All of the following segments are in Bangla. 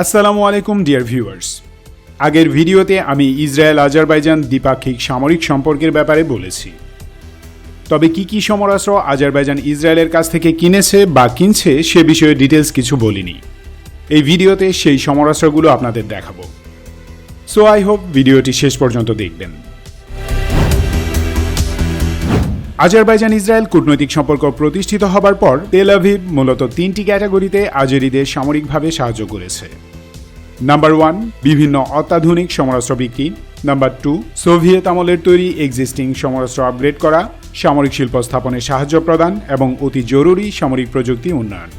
আসসালামু আলাইকুম ডিয়ার ভিউয়ার্স। আগের ভিডিওতে আমি ইসরায়েল আজারবাইজান দ্বিপাক্ষিক সামরিক সম্পর্কের ব্যাপারে বলেছি। তবে কি সমরাস্ত্র আজারবাইজান ইসরায়েলের কাছ থেকে কিনেছে বা কিনছে সে বিষয়ে ডিটেলস কিছু বলিনি। এই ভিডিওতে সেই সমরাস্ত্রগুলো আপনাদের দেখাবো। সো আই হোপ ভিডিওটি শেষ পর্যন্ত দেখবেন। আজারবাইজান ইসরায়েল কূটনৈতিক সম্পর্ক প্রতিষ্ঠিত হবার পর তেল আভিভ মূলত তিনটি ক্যাটাগরিতে আজেরিদের সামরিকভাবে সাহায্য করেছে। নাম্বার 1, বিভিন্ন অত্যাধুনিক সমরাস্ত্র বিক্রি। নাম্বার 2, সোভিয়েত আমলের তৈরি এক্সিস্টিং সমরাস্ত্র আপগ্রেড করা, সামরিক শিল্প স্থাপনে সাহায্য প্রদান এবং অতি জরুরি সামরিক প্রযুক্তি উন্নয়ন।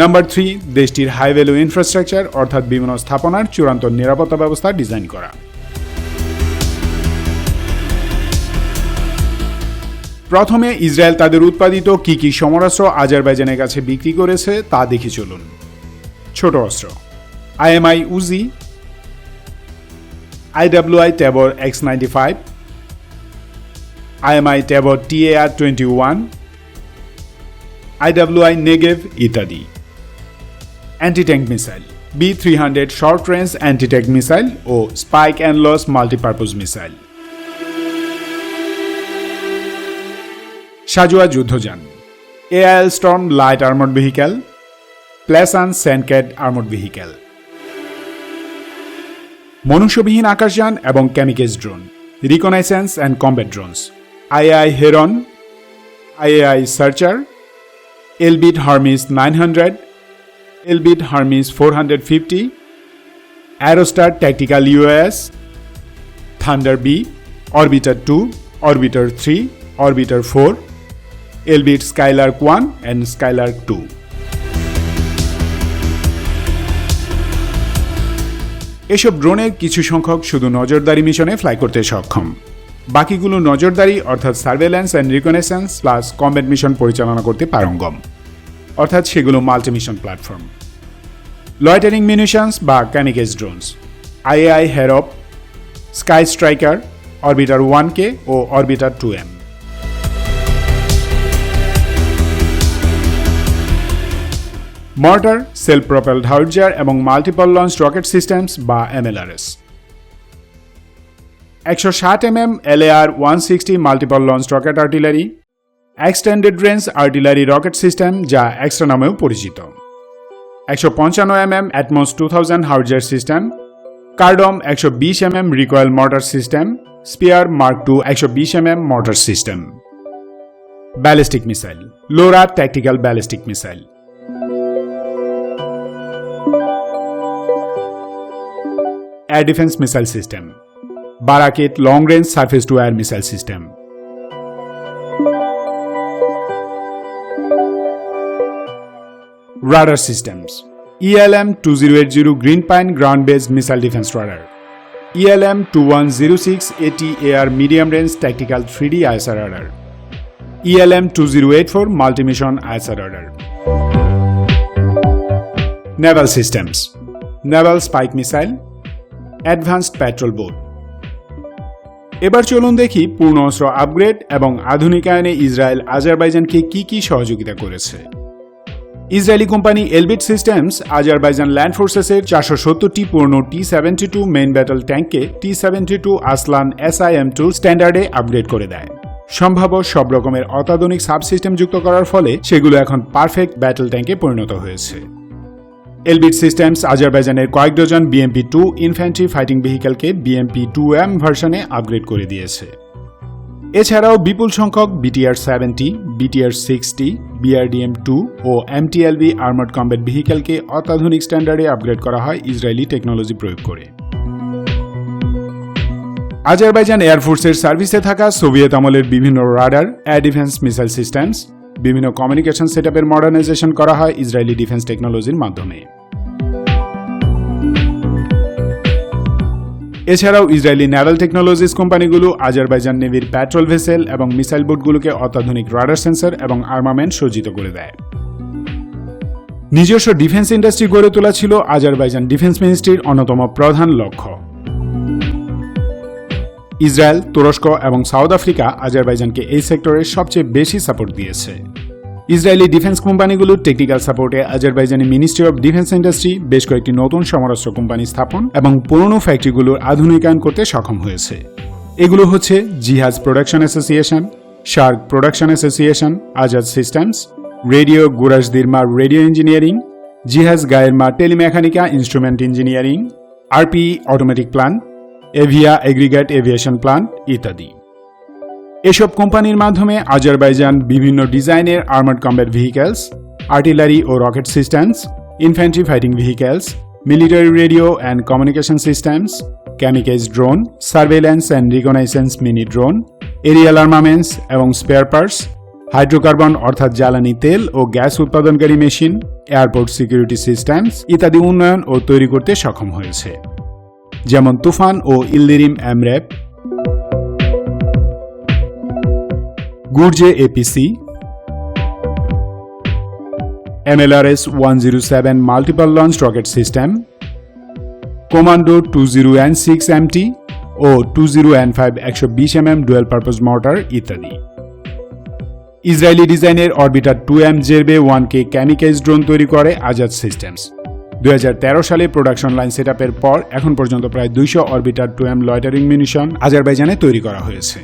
নাম্বার 3, দেশটির হাই ভ্যালু ইনফ্রাস্ট্রাকচার অর্থাৎ বিভিন্ন স্থাপনার চূড়ান্ত নিরাপত্তা ব্যবস্থা ডিজাইন করা। প্রথমে ইসরায়েল তাদের উৎপাদিত কি সমরাস্ত্র আজারবাইজানের কাছে বিক্রি করেছে তা দেখে চলুন। ছোট অস্ত্র: IMI উজি, IWI টেবর X95, IMI টেবর TAR-21, IWI Negev ইত্যাদি। Anti-tank missile: B300 short range anti-tank missile O spike and loss multipurpose missile. সাজোয়া যুদ্ধযান: AIL Sturm light armed vehicle, প্লেসান স্যান্ডক্যাট armed vehicle. মনুষ্যবিহীন আকাশযান এবং ক্যামিকেজ drone, রিকনাইসেন্স and combat drones, IAI heron, IAI searcher, Elbit Hermes 900, Elbit Hermes 450, অ্যারোস্টার tactical UAS, thunder B, orbiter 2, Orbiter 3, Orbiter 4, Elbit Skylark 1 and Skylark 2। এসব ড্রোনের কিছু সংখ্যক শুধু নজরদারি মিশনে ফ্লাই করতে সক্ষম, বাকিগুলো নজরদারি অর্থাৎ surveillance and reconnaissance plus combat mission পরিচালনা করতে পারঙ্গম, অর্থাৎ সেগুলো মাল্টিমিশন প্ল্যাটফর্ম। লয়টারিং মিউনিশনস বা kamikaze drones, IAI Harop, Sky Striker, Orbiter 1K ও Orbiter 2M। Mortar, self propelled howitzer এবং মাল্টিপল লঞ্চ রকেট সিস্টেমস বা MLRS। 160 mm LAR-160 multiple launch rocket artillery, extended range artillery rocket system যা এক্সট্রা নামেও পরিচিত। 155 mm ATMOS 2000 howitzer system, Cardom 120 mm recoil mortar system, Spear Mark II 120 mm mortar system. Ballistic missile, LORA tactical ballistic missile. Air Defense Missile System, Barakit Long Range Surface to Air Missile System। Radar Systems, ELM-2080 Green Pine Ground Based Missile Defense Radar, ELM-2106 AT-AR Medium Range Tactical 3D ISR Radar, ELM-2084 Multi-Mission ISR Radar। Naval Systems, Naval Spike Missile, advanced petrol boat. এবার চলুন দেখি পূর্ণ অস্ত্র আপগ্রেড এবং আধুনিকায়নে ইসরায়েল আজারবাইজানকে কি সহযোগিতা করেছে। Israeli company Elbit Systems Azerbaijan land ফোর্সেসের 470টি পূর্ণ T-72 মেইন ব্যাটল ট্যাঙ্ককে T-72 আসলান SIM-2 স্ট্যান্ডার্ডে আপগ্রেড করে দেয়। সম্ভাব্য সব রকমের অত্যাধুনিক সাবসিস্টেম যুক্ত করার ফলে সেগুলো এখন পারফেক্ট ব্যাটল ট্যাঙ্কে পরিণত হয়েছে। এলবিট সিস্টেমস আজারবাইজানের কয়েক dozen BMP-2 infantry fighting ভেহিক্যালকে BMP-2M ভার্সনে আপগ্রেড করে দিয়েছে। এছাড়াও বিপুল সংখ্যক BTR-70, BTR-60, BRDM-2 ও MTLB আর্মার্ড কমব্যাট ভেহিক্যালকে অত্যাধুনিক স্ট্যান্ডার্ডে আপগ্রেড করা হয় ইসরায়েলি টেকনোলজি প্রয়োগ করে। আজারবাইজান এয়ারফোর্সের সার্ভিসে থাকা সোভিয়েত আমলের বিভিন্ন radar, air defence missile systems, বিভিন্ন কমিউনিকেশন সেটআপের মডার্নাইজেশন করা হয় ইসরায়েলি ডিফেন্স টেকনোলজির মাধ্যমে। এছাড়াও ইসরায়েলি ন্যাভাল টেকনোলজিস কোম্পানিগুলো আজারবাইজান নেভির প্যাট্রোল ভেসেল এবং মিসাইল বোটগুলোকে অত্যাধুনিক রাডার সেন্সর এবং আর্মামেন্ট সজ্জিত করে দেয়। নিজস্ব ডিফেন্স ইন্ডাস্ট্রি গড়ে তোলা ছিল আজারবাইজান ডিফেন্স মিনিস্ট্রির অন্যতম প্রধান লক্ষ্য। ইসরায়েল, তুরস্ক এবং সাউথ আফ্রিকা আজারবাইজানকে এই সেক্টরে সবচেয়ে বেশি সাপোর্ট দিয়েছে। ইসরায়েলি ডিফেন্স কোম্পানিগুলোর টেকনিক্যাল সাপোর্টে Azerbaijani ministry of defence industry বেশ কয়েকটি নতুন সমরাস্ত্র কোম্পানি স্থাপন এবং পুরনো ফ্যাক্টরিগুলোর আধুনিকায়ন করতে সক্ষম হয়েছে। এগুলো হচ্ছে Cihaz production association, Shark production association, Azad systems, radio গুরাস দিরমা রেডিও ইঞ্জিনিয়ারিং, জিহাজ গায়েরমা টেলিমেকানিকা instrument engineering, RP automatic plant, Avia aggregate aviation plant ইত্যাদি। এসব কোম্পানির মাধ্যমে আজারবাইজান বিভিন্ন ডিজাইনের আর্মার্ড কম্ব্যাট ভেহিকেলস, আর্টিলারি ও rocket systems, infantry fighting vehicles, military radio and communication systems, kamikaze drone, surveillance and reconnaissance mini drone, aerial armaments এবং স্পেয়ার পার্টস, হাইড্রোকার্বন অর্থাৎ জ্বালানি তেল ও গ্যাস উৎপাদনকারী মেশিন, এয়ারপোর্ট সিকিউরিটি সিস্টেমস ইত্যাদি উন্নয়ন ও তৈরি করতে সক্ষম হয়েছে, যেমন তুফান ও ইলদিরিম এমরেপ, গুরজে APC, MLRS 107 multiple launch rocket system, Commando 20N6MT ও 20N5 120mm dual purpose mortar ইত্যাদি। ইসরায়েলি ডিজাইনের অরবিটার 2M জেরবে 1K ক্যামিকেজ ড্রোন তৈরি করে আজাদ সিস্টেমস। 2013 সালে প্রোডাকশন লাইন সেটআপের পর এখন পর্যন্ত প্রায় 200 অরবিটার 2M লয়টারিং মিউনিশন আজারবাইজানে তৈরি করা হয়েছে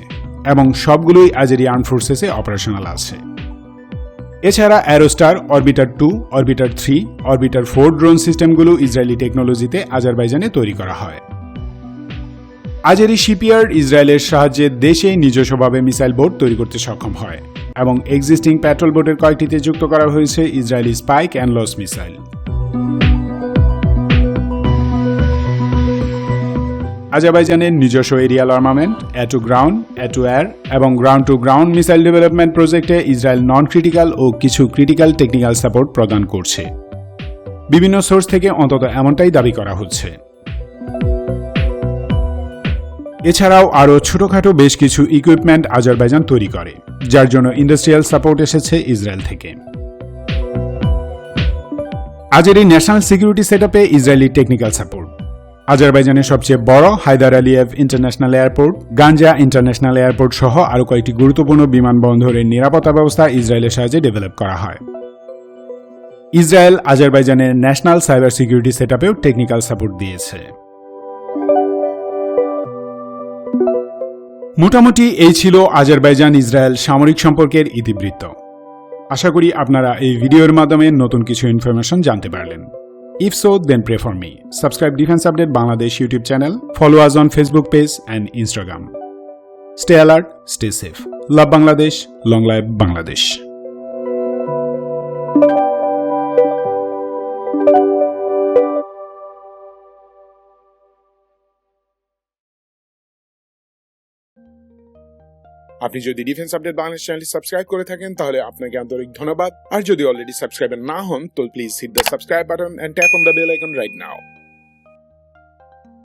এবং সবগুলোই আজেরি আর্ম ফোর্সেসে অপারেশনাল আছে। এছাড়া Aerostar, Orbiter 2, Orbiter 3, Orbiter 4 drone সিস্টেমগুলো ইসরায়েলি টেকনোলজিতে আজারবাইজানে তৈরি করা হয়। আজেরি শিপইয়ার্ড ইসরায়েলের সাহায্যে দেশে নিজস্বভাবে মিসাইল বোট তৈরি করতে সক্ষম হয় এবং এক্সিস্টিং পেট্রোল বোটের কয়েকটিতে যুক্ত করা হয়েছে Israeli spike and LOS missile. আজারবাইজানের নিজস্ব aerial armament, air to ground, air to air এবং ground to ground missile development প্রজেক্টে ইসরায়েল নন ক্রিটিক্যাল ও কিছু ক্রিটিক্যাল টেকনিক্যাল সাপোর্ট প্রদান করছে। বিভিন্ন সোর্স থেকে অন্তত এমনটাই দাবি করা হচ্ছে। এছাড়াও আরও ছোটখাটো বেশ কিছু ইকুইপমেন্ট আজারবাইজান তৈরি করে, যার জন্য ইন্ডাস্ট্রিয়াল সাপোর্ট এসেছে ইসরায়েল থেকে। আজেরি ন্যাশনাল সিকিউরিটি সেটআপে ইসরায়েলি টেকনিক্যাল সাপোর্ট। আজারবাইজানের সবচেয়ে বড় Heydar Aliyev international airport, Ganja international airport সহ আরও কয়েকটি গুরুত্বপূর্ণ বিমানবন্দরের নিরাপত্তা ব্যবস্থা ইসরায়েলের সাহায্যে ডেভেলপ করা হয়। ইসরায়েল আজারবাইজানের ন্যাশনাল সাইবার সিকিউরিটি সেটআপেও টেকনিক্যাল সাপোর্ট দিয়েছে। মোটামুটি এই ছিল আজারবাইজান ইসরায়েল সামরিক সম্পর্কের ইতিবৃত্ত। আশা করি আপনারা এই ভিডিওর মাধ্যমে নতুন কিছু ইনফরমেশন জানতে পারলেন। If so, then pray for me. Subscribe Defense Update Bangladesh YouTube channel. Follow us on Facebook page and Instagram. Stay alert, stay safe. Love Bangladesh, long live Bangladesh. আপনি যদি ডিফেন্স আপডেট বাংলাদেশ চ্যানেলটি সাবস্ক্রাইব করে থাকেন তাহলে আপনাকে আন্তরিক ধন্যবাদ। আর যদি অলরেডি সাবস্ক্রাইবার না হন তো please hit the subscribe button and tap on the bell icon right now.